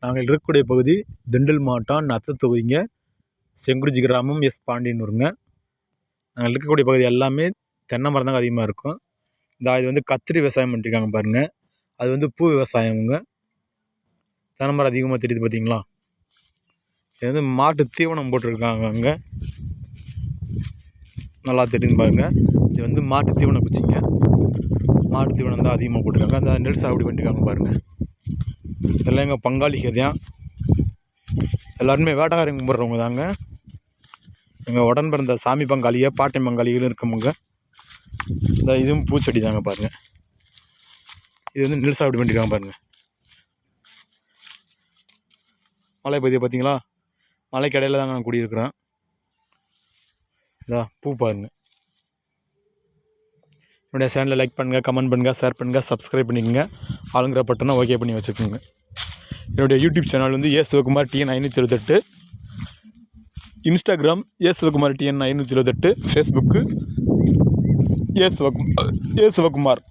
நாங்கள் இருக்கக்கூடிய பகுதி திண்டல் மாவட்டம் நத்த தொகுதிங்க, செங்குறிச்சி கிராமம், எஸ் பாண்டியனூருங்க. நாங்கள் இருக்கக்கூடிய பகுதி எல்லாமே தென்னை மரம் தாங்க அதிகமாக இருக்கும். இது வந்து கத்திரி விவசாயம் பண்ணிருக்காங்க பாருங்கள். அது வந்து பூ விவசாயமுங்க. தென்னை மரம் அதிகமாக தெரியுது பார்த்தீங்களா. இது வந்து மாட்டு தீவனம் போட்டிருக்காங்க. அங்கே நல்லா தெரியுது பாருங்கள். இது வந்து மாட்டு தீவனம் குச்சிங்க. மாட்டு தீவனம் தான் அதிகமாக போட்டிருக்காங்க. அந்த நெல் சாகுபடி பண்ணிருக்காங்க பாருங்கள். எல்லாம் எங்கள் பங்காளிகள் தான். எல்லாருமே வேட்டைக்காரங்க கும்பிட்றவங்க தாங்க. எங்கள் உடன் பிறந்த சாமி பங்காளிக, பாட்டை பங்காளிகளும் இருக்கவங்க. இந்த இதுவும் பூச்செடி தாங்க பாருங்கள். இது வந்து நெல் சாகுபடி பண்ணிருக்காங்க பாருங்கள். மலை பகுதியை பார்த்தீங்களா. மலைக்கு இடையில தாங்க நான் குடியிருக்கிறேன். இதா பூ பாருங்கள். என்னுடைய சேனலை லைக் பண்ணுங்கள், கமெண்ட் பண்ணுங்கள், ஷேர் பண்ணுங்கள், சப்ஸ்கிரைப் பண்ணிக்கோங்க. ஆளுங்கிற பட்டனை ஓகே பண்ணி வச்சுக்கோங்க. என்னுடைய யூடியூப் சேனல் வந்து ஏ சிவகுமார் TN 528, இன்ஸ்டாகிராம் ஏ சிவகுமார் TN 528, ஃபேஸ்புக்கு ஏ சிவகுமார்.